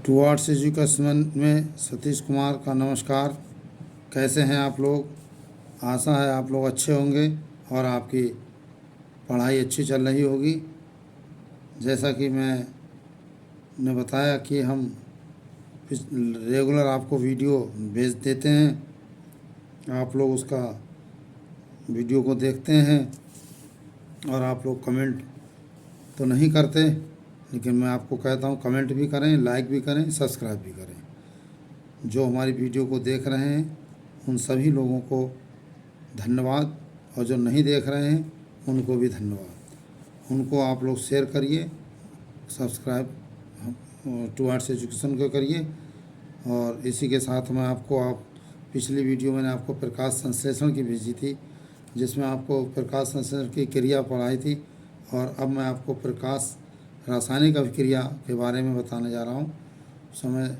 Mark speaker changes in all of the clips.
Speaker 1: Towards education में सतीश कुमार का नमस्कार। कैसे हैं आप लोग? आशा है आप लोग अच्छे होंगे और आपकी पढ़ाई अच्छी चल रही होगी। जैसा कि मैंने बताया कि हम रेगुलर आपको वीडियो भेज देते हैं, आप लोग उसका वीडियो को देखते हैं और आप लोग कमेंट तो नहीं करते, लेकिन मैं आपको कहता हूँ कमेंट भी करें, लाइक भी करें, सब्सक्राइब भी करें। जो हमारी वीडियो को देख रहे हैं उन सभी लोगों को धन्यवाद, और जो नहीं देख रहे हैं उनको भी धन्यवाद। उनको आप लोग शेयर करिए, सब्सक्राइब टुवर्ड्स एजुकेशन को करिए। और इसी के साथ मैं आपको पिछली वीडियो मैंने आपको प्रकाश संश्लेषण की भेजी थी, जिसमें आपको प्रकाश संश्लेषण की क्रिया पढ़ाई थी, और अब मैं आपको प्रकाश रासायनिक अभिक्रिया के बारे में बताने जा रहा हूँ। समय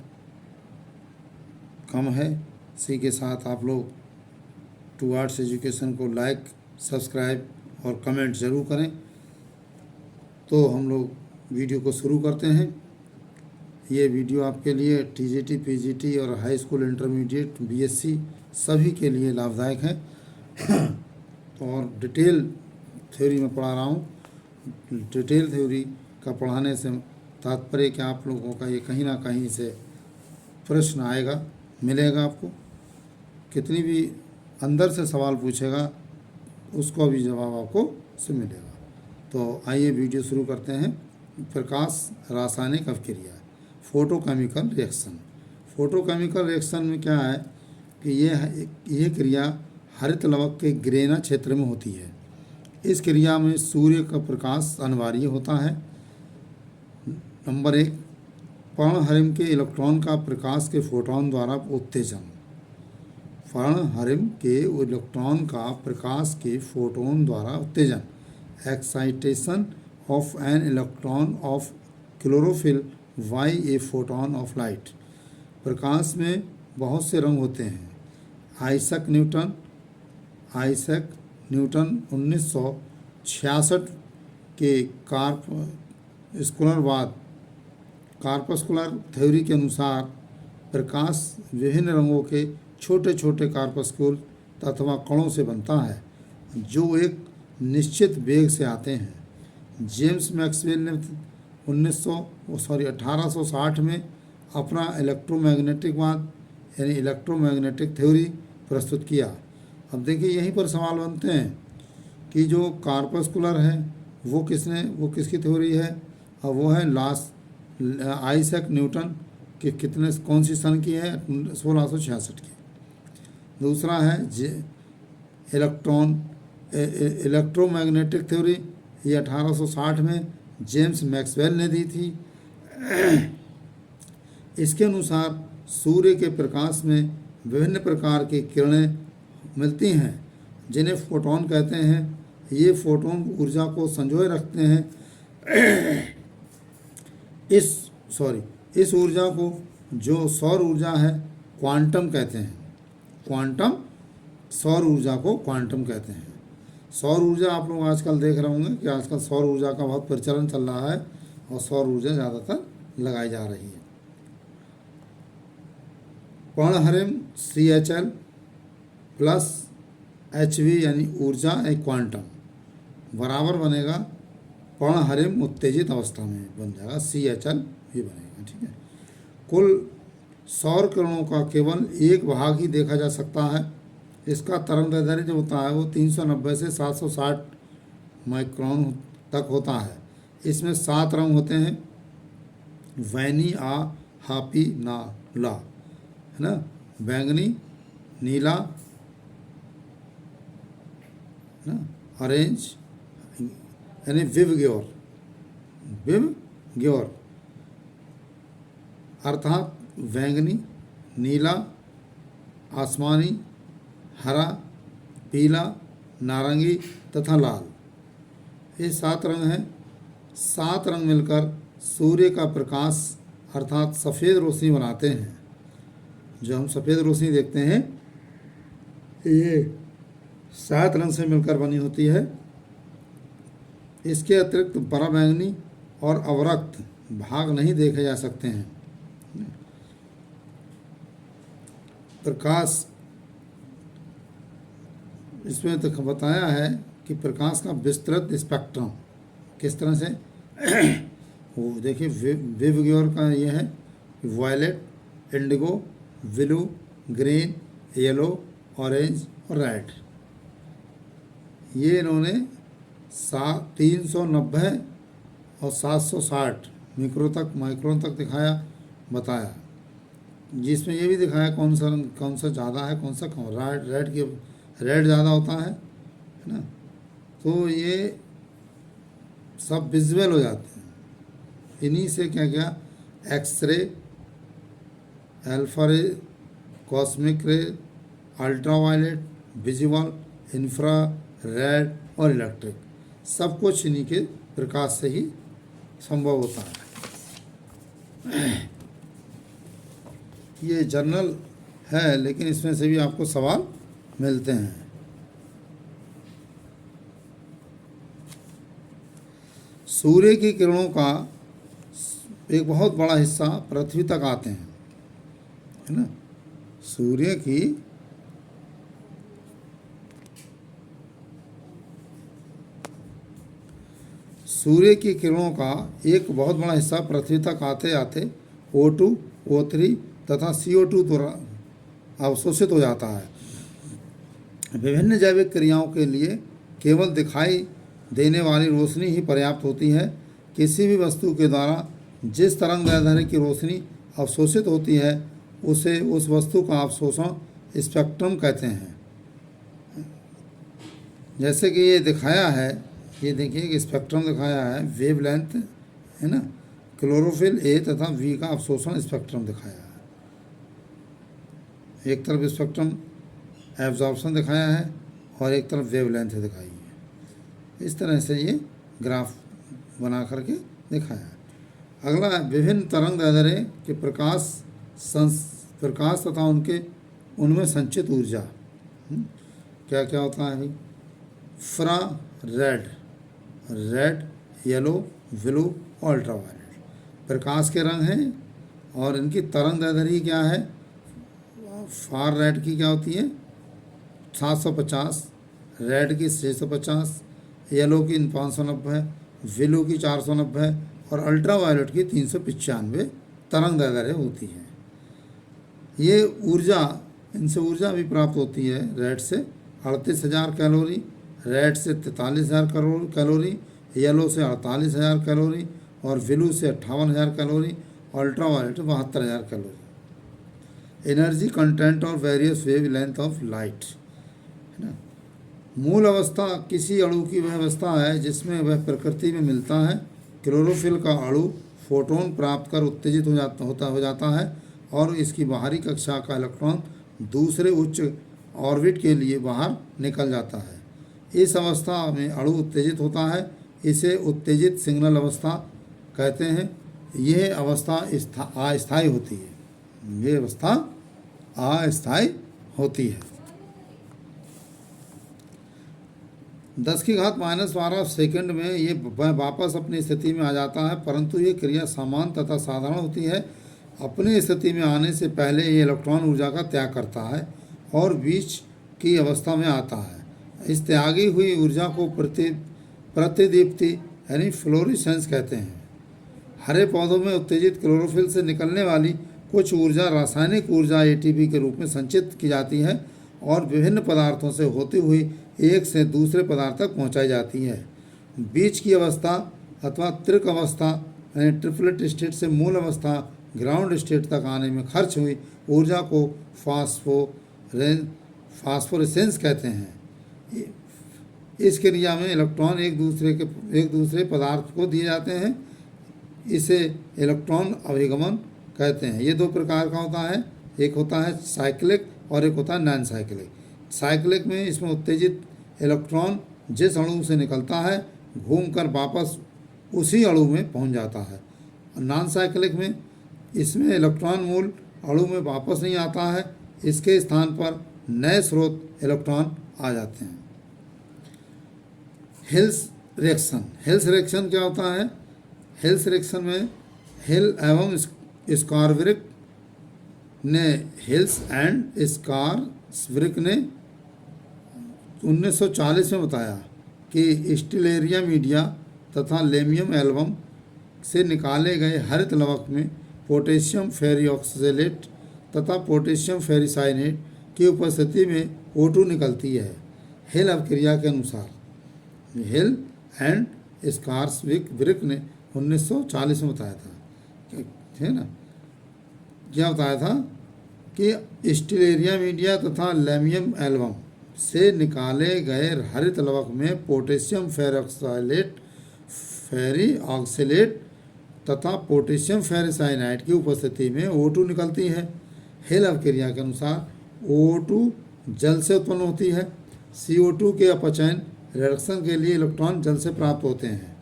Speaker 1: कम है, इसी के साथ आप लोग टुवर्ड्स एजुकेशन को लाइक, सब्सक्राइब और कमेंट ज़रूर करें। तो हम लोग वीडियो को शुरू करते हैं। ये वीडियो आपके लिए टीजीटी, पीजीटी और हाई स्कूल, इंटरमीडिएट, बीएससी सभी के लिए लाभदायक है। और डिटेल थ्योरी में पढ़ा रहा हूँ। डिटेल थ्योरी का पढ़ाने से तात्पर्य कि आप लोगों का ये कहीं ना कहीं से प्रश्न आएगा, मिलेगा आपको। कितनी भी अंदर से सवाल पूछेगा उसको भी जवाब आपको से मिलेगा। तो आइए वीडियो शुरू करते हैं। प्रकाश रासायनिक अभिक्रिया, फोटोकेमिकल रिएक्शन। फोटोकेमिकल रिएक्शन में क्या है कि यह क्रिया हरित लवक के ग्रेना क्षेत्र में होती है। इस क्रिया में सूर्य का प्रकाश अनिवार्य होता है। नंबर 1, पर्णहरिम के इलेक्ट्रॉन का प्रकाश के फोटोन द्वारा उत्तेजन। पर्णहरिम के इलेक्ट्रॉन का प्रकाश के फोटोन द्वारा उत्तेजन, excitation of an electron of chlorophyll by a photon of light. प्रकाश में बहुत से रंग होते हैं। आइजैक न्यूटन 1966 के कार्पस्कुलर थ्योरी के अनुसार प्रकाश विभिन्न रंगों के छोटे छोटे कार्पस्कुल अथवा कणों से बनता है, जो एक निश्चित वेग से आते हैं। जेम्स मैक्सवेल ने 1860 में अपना इलेक्ट्रोमैग्नेटिकवाद यानी इलेक्ट्रोमैग्नेटिक थ्योरी प्रस्तुत किया। अब देखिए यहीं पर सवाल बनते हैं कि जो कार्पस्कुलर है वो किसकी थ्योरी है, और वो है आइजैक न्यूटन के कौन सी सन की है, 1666 की। दूसरा है इलेक्ट्रोमैग्नेटिक थ्योरी, ये 1860 में जेम्स मैक्सवेल ने दी थी। इसके अनुसार सूर्य के प्रकाश में विभिन्न प्रकार की किरणें मिलती हैं, जिन्हें फोटोन कहते हैं। ये फोटोन ऊर्जा को संजोए रखते हैं। इस ऊर्जा को जो सौर ऊर्जा है क्वांटम कहते हैं। सौर ऊर्जा को क्वांटम कहते हैं। सौर ऊर्जा आप लोग आजकल देख रहे होंगे कि आजकल सौर ऊर्जा का बहुत प्रचलन चल रहा है और सौर ऊर्जा ज़्यादातर लगाई जा रही है। पर्णहरिम CHl प्लस Hv यानी ऊर्जा एक क्वांटम बराबर बनेगा पर्णहरिम उत्तेजित अवस्था में बन जाएगा CHl, ये बनेगा। ठीक है। कुल सौर किरणों का केवल एक भाग ही देखा जा सकता है। इसका तरंगदैर्घ्य जो होता है वो 390 से 760 माइक्रोन तक होता है। इसमें 7 रंग होते हैं, वैनी, हापी, ला, है ना, बैंगनी, नीला, ना, ऑरेंज यानी विवग्योर अर्थात बैंगनी, नीला, आसमानी, हरा, पीला, नारंगी तथा लाल, ये 7 रंग हैं। 7 रंग मिलकर सूर्य का प्रकाश अर्थात सफ़ेद रोशनी बनाते हैं। जो हम सफ़ेद रोशनी देखते हैं ये 7 रंग से मिलकर बनी होती है। इसके अतिरिक्त पराबैंगनी और अवरक्त भाग नहीं देखे जा सकते हैं। प्रकाश, इसमें तो बताया है कि प्रकाश का विस्तृत स्पेक्ट्रम किस तरह से वो देखिए विवग्योर का ये है violet, indigo, blue, green, yellow, orange और रेड। ये इन्होंने 390 और 760 माइक्रोन तक दिखाया, बताया, जिसमें ये भी दिखाया कौन सा ज़्यादा है कौन सा कम। रेड ज़्यादा होता है ना। तो ये सब विजुअल हो जाते हैं। इन्हीं से क्या क्या X ray, alpha ray, cosmic ray, ultraviolet, visual, infrared और इलेक्ट्रिक, सब कुछ इन्हीं के प्रकाश से ही संभव होता है। ये जर्नल है, लेकिन इसमें से भी आपको सवाल मिलते हैं। सूर्य की किरणों का एक बहुत बड़ा हिस्सा पृथ्वी तक आते हैं, है ना। सूर्य की किरणों का एक बहुत बड़ा हिस्सा पृथ्वी तक आते आते O2, O3 तथा CO2 द्वारा अवशोषित हो जाता है। विभिन्न जैविक क्रियाओं के लिए केवल दिखाई देने वाली रोशनी ही पर्याप्त होती है। किसी भी वस्तु के द्वारा जिस तरंगदैर्ध्य की रोशनी अवशोषित होती है उसे उस वस्तु का अवशोषण स्पेक्ट्रम कहते हैं। जैसे कि ये दिखाया है, ये देखिए कि स्पेक्ट्रम दिखाया है, वेवलेंथ है ना, क्लोरोफिल ए तथा वी का अवशोषण स्पेक्ट्रम दिखाया है। एक तरफ स्पेक्ट्रम एब्जॉर्प्शन दिखाया है और एक तरफ वेवलेंथ दिखाई है। इस तरह से ये ग्राफ बना करके दिखाया है। अगला है विभिन्न तरंगदैर्ध्य के प्रकाश तथा उनमें संचित ऊर्जा। क्या क्या होता है भाई? रेड, येलो, ब्लू, अल्ट्रावायलेट प्रकाश के रंग हैं और इनकी तरंगदैर्ध्य क्या है? फार रेड की क्या होती है? 750, रेड की 650, येलो की 590, ब्लू की 490 और अल्ट्रावायलेट की 395 तरंगदैर्ध्य होती है। ये ऊर्जा, इनसे ऊर्जा भी प्राप्त होती है। रेड से 38,000 कैलोरी, रेड से 43,000 कैलोरी, येलो से 48,000 कैलोरी और ब्लू से 58,000 calorie, ultraviolet 72,000 calorie. Energy content और various wavelength of light, है ना। मूल अवस्था किसी अणु की वह अवस्था है जिसमें वह प्रकृति में मिलता है। क्लोरोफिल का अणु फोटोन प्राप्त कर उत्तेजित हो जाता है और इसकी बाहरी कक्षा का इलेक्ट्रॉन दूसरे उच्च ऑर्बिट के लिए बाहर निकल जाता है। इस अवस्था में अणु उत्तेजित होता है। इसे उत्तेजित सिग्नल अवस्था कहते हैं। यह अवस्था अस्थायी होती है। ये अवस्था अस्थायी होती है। 10⁻⁻12 सेकंड में ये वापस अपनी स्थिति में आ जाता है, परंतु ये क्रिया समान तथा साधारण होती है। अपनी स्थिति में आने से पहले ये इलेक्ट्रॉन ऊर्जा का त्याग करता है और बीच की अवस्था में आता है। इस त्यागी हुई ऊर्जा को प्रतिदीप्ति यानी फ्लोरेसेंस कहते हैं। हरे पौधों में उत्तेजित क्लोरोफिल से निकलने वाली कुछ ऊर्जा रासायनिक ऊर्जा ATP के रूप में संचित की जाती है और विभिन्न पदार्थों से होती हुई एक से दूसरे पदार्थ तक पहुंचाई जाती है। बीच की अवस्था अथवा त्रिक अवस्था यानी ट्रिपलेट स्टेट से मूल अवस्था ग्राउंड स्टेट तक आने में खर्च हुई ऊर्जा को फास्फोरेसेंस कहते हैं। इस क्रिया में इलेक्ट्रॉन एक दूसरे पदार्थ को दिए जाते हैं। इसे इलेक्ट्रॉन अभिगमन कहते हैं। ये दो प्रकार का होता है, एक होता है साइक्लिक और एक होता है नॉन साइक्लिक। साइक्लिक में इसमें उत्तेजित इलेक्ट्रॉन जिस अणु से निकलता है घूमकर वापस उसी अणु में पहुंच जाता है। नॉन साइक्लिक में इसमें इलेक्ट्रॉन मूल अणु में वापस नहीं आता है, इसके स्थान पर नए स्रोत इलेक्ट्रॉन आ जाते हैं। हिल्स रिएक्शन क्या होता है? हिल्स रिएक्शन में हिल एवं स्कॉर्विक ने हिल्स एंड स्कारसविक ने 1940 में बताया कि स्टीलेरिया मीडिया तथा लेमियम एल्बम से निकाले गए हरित लवक में पोटेशियम फेरिऑक्सलेट तथा पोटेशियम फेरिसाइनेट की उपस्थिति में O2 निकलती है। हिल अभिक्रिया के अनुसार, हिल एंड स्कारसविक ने 1940 में बताया था, है ना, क्या बताया था कि स्टीलेरिया मीडिया तथा लेमियम एल्बम से निकाले गए हरित लवक में पोटेशियम फेरिऑक्सलेट तथा पोटेशियम फेरिसाइनाइड की उपस्थिति में O2 निकलती है। हिल अभिक्रिया के अनुसार O2 जल से उत्पन्न होती है। CO2 के अपचयन रिडक्शन के लिए इलेक्ट्रॉन जल से प्राप्त होते हैं।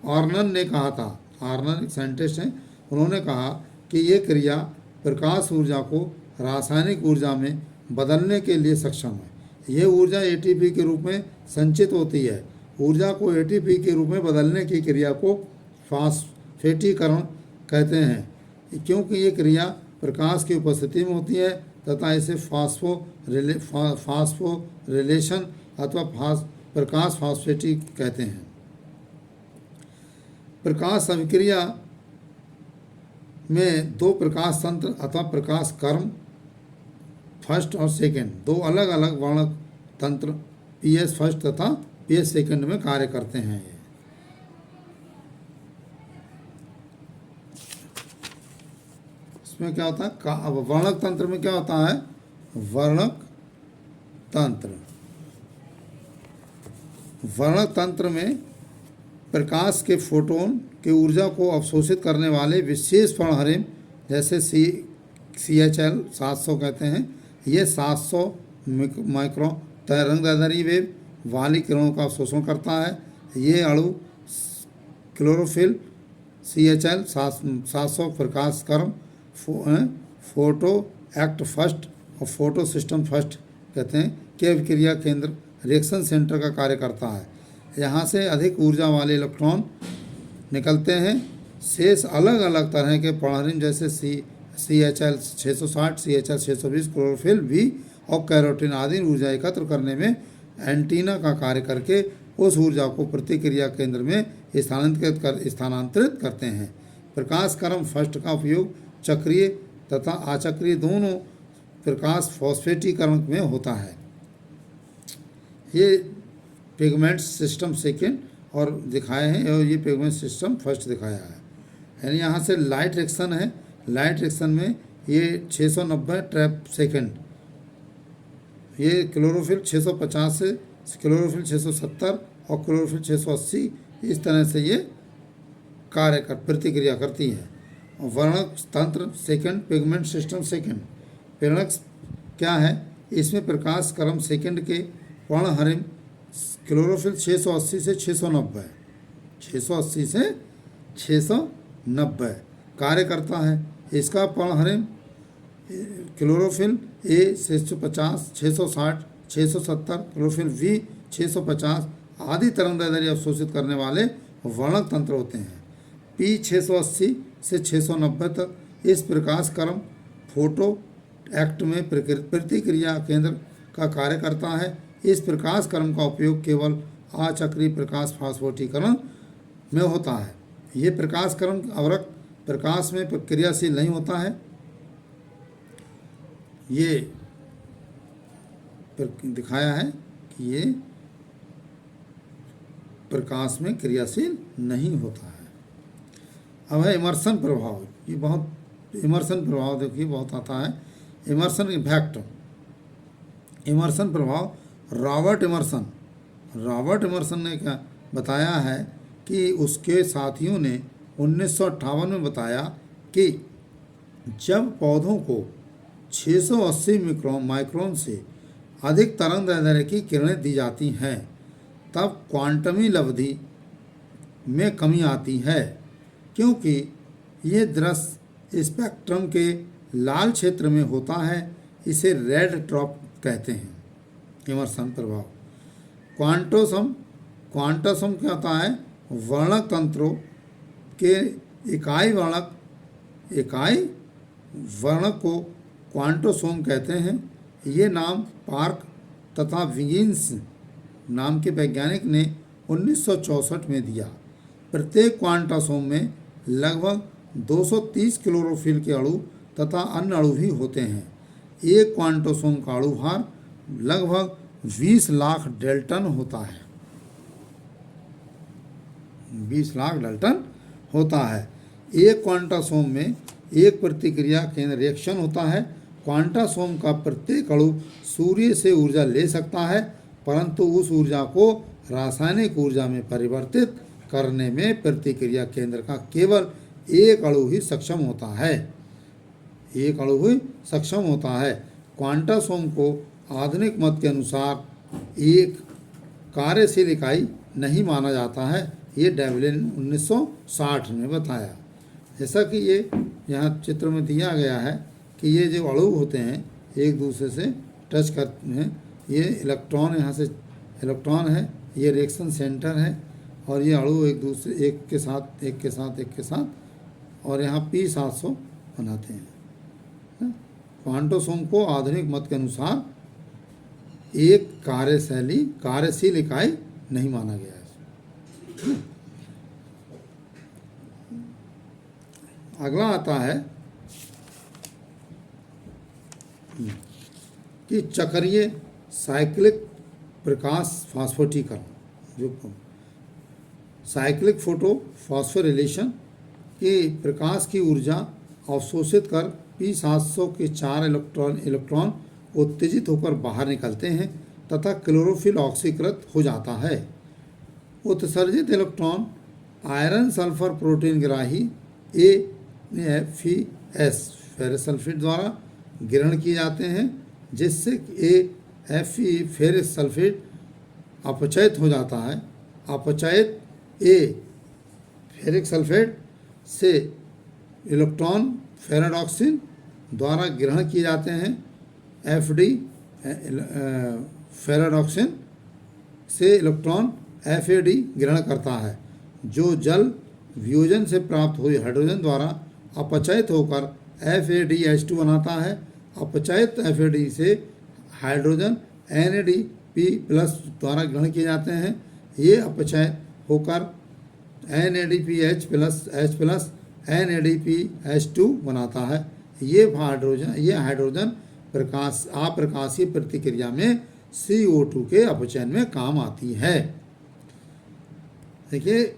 Speaker 1: ऑर्नन ने कहा था, ऑर्नन एक साइंटिस्ट हैं, उन्होंने कहा कि ये क्रिया प्रकाश ऊर्जा को रासायनिक ऊर्जा में बदलने के लिए सक्षम है। यह ऊर्जा ATP के रूप में संचित होती है। ऊर्जा को ATP के रूप में बदलने की क्रिया को फास्फेटीकरण कहते हैं, क्योंकि ये क्रिया प्रकाश की उपस्थिति में होती है तथा इसे फास्फोरिलेशन अथवा प्रकाश फास्फेटी कहते हैं। प्रकाश अभिक्रिया में दो प्रकाश तंत्र अथवा प्रकाश कर्म फर्स्ट और सेकंड, दो अलग अलग वर्णक तंत्र PS फर्स्ट तथा PS सेकंड में कार्य करते हैं। इसमें क्या होता है, वर्णक तंत्र में क्या होता है, वर्णक तंत्र में प्रकाश के फोटोन की ऊर्जा को अवशोषित करने वाले विशेष पर्णहरिम जैसे CHL 700 कहते हैं, ये 700 माइक्रो तरंगदैर्ध्य वेव वाली किरणों का अवशोषण करता है। ये अणु क्लोरोफिल CHL 700 प्रकाश कर्म फोटो एक्ट फर्स्ट और फोटो सिस्टम फर्स्ट कहते हैं के अभिक्रिया केंद्र रिएक्शन सेंटर का कार्य करता है। यहाँ से अधिक ऊर्जा वाले इलेक्ट्रॉन निकलते हैं। शेष अलग अलग तरह के पर्णहरिम जैसे CHL 660, CHL 620, क्लोरोफिल V और कैरोटीन आदि ऊर्जा एकत्र करने में एंटीना का कार्य करके उस ऊर्जा को प्रतिक्रिया केंद्र में स्थानांतरित करते हैं। प्रकाश कर्म फर्स्ट का उपयोग चक्रीय तथा अचक्रीय दोनों प्रकाश फॉस्फेटीकरण में होता है। ये पिगमेंट सिस्टम सेकेंड और दिखाए हैं और ये पिगमेंट सिस्टम फर्स्ट दिखाया है। यानी यहाँ से लाइट रिएक्शन है, लाइट रिएक्शन में ये 690 ट्रैप सेकेंड, ये क्लोरोफिल 650 से क्लोरोफिल 670 और क्लोरोफिल 680 इस तरह से ये प्रतिक्रिया करती है। वर्णक तंत्र सेकंड, पिगमेंट सिस्टम सेकंड। प्रेरक क्या है, इसमें प्रकाश क्रम सेकंड के पर्णहरिम क्लोरोफिल 680 से 690 कार्य करता है। इसका पर्णहरिम क्लोरोफिल A 650, 660, 670, क्लोरोफिल V 650 आदि तरंगदैर्ध्य अवशोषित करने वाले वर्णक तंत्र होते हैं। P 680 से 690 तक इस प्रकाश क्रम फोटो एक्ट में प्रतिक्रिया केंद्र का कार्य करता है। इस प्रकाश क्रम का उपयोग केवल अचक्रीय प्रकाश फास्फोटीकरण में होता है। ये प्रकाश क्रम अवरक प्रकाश में क्रियाशील नहीं होता है। ये दिखाया है कि ये प्रकाश में क्रियाशील नहीं होता है। अब है इमर्सन प्रभाव। ये बहुत इमर्सन प्रभाव देखिए बहुत आता है। इमर्सन इम्पैक्ट, इमर्सन प्रभाव। रॉबर्ट इमर्सन ने क्या बताया है कि उसके साथियों ने 1958 में बताया कि जब पौधों को 680 माइक्रोन से अधिक तरंगदैर्ध्य की किरणें दी जाती हैं तब क्वांटमी अवधि में कमी आती है, क्योंकि ये दृश्य स्पेक्ट्रम के लाल क्षेत्र में होता है। इसे रेड ड्रॉप कहते हैं। इमर्सन प्रभाव। क्वांटसम क्या होता है, वर्णक तंत्रों के इकाई वर्णक को क्वांटोसोम कहते हैं। ये नाम पार्क तथा विगिन्स नाम के वैज्ञानिक ने 1964 में दिया। प्रत्येक क्वांटोसोम में लगभग 230 क्लोरोफिल के अणु तथा अन्य अणु भी होते हैं। एक क्वांटोसोम का अणु भार लगभग 20 लाख डेल्टन होता है। 20 लाख डेल्टन होता है। एक क्वांटोसोम में एक प्रतिक्रिया केंद्र रिएक्शन होता है। क्वांटोसोम का प्रत्येक अणु सूर्य से ऊर्जा ले सकता है, परंतु उस ऊर्जा को रासायनिक ऊर्जा में परिवर्तित करने में प्रतिक्रिया केंद्र का केवल एक अणु ही सक्षम होता है। एक अणु ही सक्षम होता है। क्वांटोसोम को आधुनिक मत के अनुसार एक कार्यशील इकाई नहीं माना जाता है। ये डेविलिन 1960 ने बताया। जैसा कि ये यहाँ चित्र में दिया गया है कि ये जो अणु होते हैं एक दूसरे से टच करते हैं। ये इलेक्ट्रॉन, यहाँ से इलेक्ट्रॉन है, ये रिएक्शन सेंटर है, और ये अणु एक दूसरे एक के साथ और यहाँ P700 बनाते हैं। क्वांटोसोम को आधुनिक मत के अनुसार एक कार्यशील इकाई नहीं माना गया है। अगला आता है कि चक्रीय साइक्लिक प्रकाश फास्फोटीकरण, जो साइक्लिक फोटो फॉस्फोरिलेशन के प्रकाश की ऊर्जा अवशोषित कर P700 के 4 इलेक्ट्रॉन उत्तेजित होकर बाहर निकलते हैं तथा क्लोरोफिल ऑक्सीकृत हो जाता है। उत्सर्जित इलेक्ट्रॉन आयरन सल्फर प्रोटीन ग्राही AFES फेरस सल्फेट द्वारा ग्रहण किए जाते हैं, जिससे AFE फेरस सल्फेट अपचयित हो जाता है। अपचयित फेरिक सल्फेट से इलेक्ट्रॉन फेराडॉक्सिन द्वारा ग्रहण किए जाते हैं। FD फेराडॉक्सिन से इलेक्ट्रॉन FAD ग्रहण करता है, जो जल वियोजन से प्राप्त हुए हाइड्रोजन द्वारा अपचयित होकर FADH2 बनाता है। अपचयित FAD से हाइड्रोजन NADP+ द्वारा ग्रहण किए जाते हैं। ये अपचय होकर NADPH+ NADPH2 बनाता है। ये हाइड्रोजन अप्रकाशीय प्रतिक्रिया में CO2 के अपचयन में काम आती है। देखिए,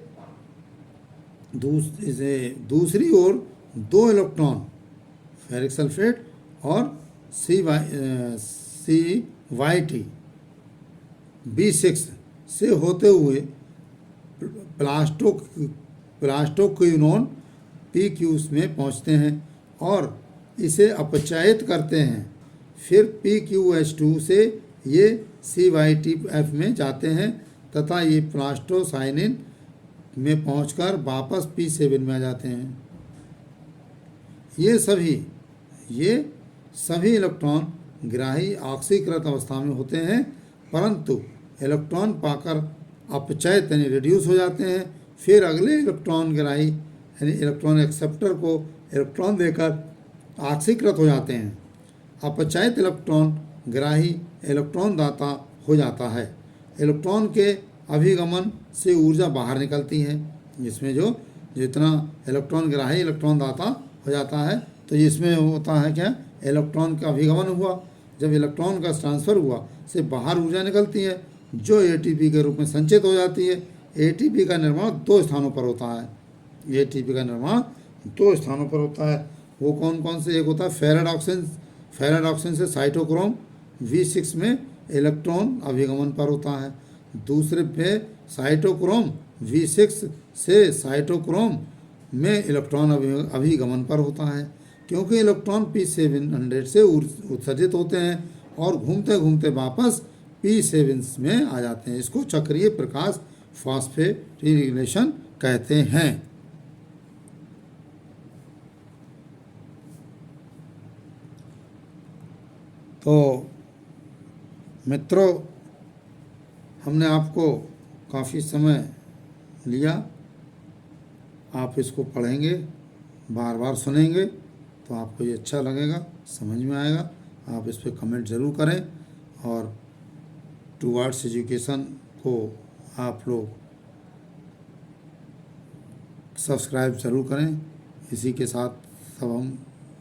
Speaker 1: दूसरी ओर 2 इलेक्ट्रॉन फेरिक सल्फेट और CYT B6 से होते हुए प्लास्टोक्विनोन PQ में पहुंचते हैं और इसे अपचयित करते हैं। फिर PQH2 से ये CYTF में जाते हैं तथा ये प्लास्टोसाइनिन में पहुंचकर वापस P7 में आ जाते हैं। ये सभी इलेक्ट्रॉन ग्राही ऑक्सीकृत अवस्था में होते हैं, परंतु इलेक्ट्रॉन पाकर अपचयित यानी रिड्यूस हो जाते हैं। फिर अगले इलेक्ट्रॉन ग्राही यानी इलेक्ट्रॉन एक्सेप्टर को इलेक्ट्रॉन देकर ऑक्सीकृत हो जाते हैं। अपचयित इलेक्ट्रॉन ग्राही इलेक्ट्रॉन दाता हो जाता है। इलेक्ट्रॉन के अभिगमन से ऊर्जा बाहर निकलती है। जिसमें जो जितना इलेक्ट्रॉन ग्राही इलेक्ट्रॉन दाता हो जाता है, तो इसमें होता है क्या, इलेक्ट्रॉन का अभिगमन हुआ। जब इलेक्ट्रॉन का ट्रांसफ़र हुआ से बाहर ऊर्जा निकलती है, जो ATP के रूप में संचित हो जाती है। ATP का निर्माण 2 स्थानों पर होता है। ATP का निर्माण 2 स्थानों पर होता है। वो कौन कौन से? एक होता है फेराडॉक्सिन से साइटोक्रोम V6 में इलेक्ट्रॉन अभिगमन पर होता है। दूसरे पे साइटोक्रोम V6 से साइटोक्रोम में इलेक्ट्रॉन अभिगमन पर होता है। क्योंकि इलेक्ट्रॉन P700 से उत्सर्जित होते हैं और घूमते घूमते वापस P7 में आ जाते हैं। इसको चक्रीय प्रकाश फास्फोरिलेशन कहते हैं। तो मित्रों, हमने आपको काफ़ी समय लिया। आप इसको पढ़ेंगे, बार बार सुनेंगे तो आपको ये अच्छा लगेगा, समझ में आएगा। आप इस पर कमेंट ज़रूर करें और टूवर्ड्स एजुकेशन को आप लोग सब्सक्राइब ज़रूर करें। इसी के साथ सब हम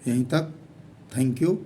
Speaker 1: यहीं तक। Thank you.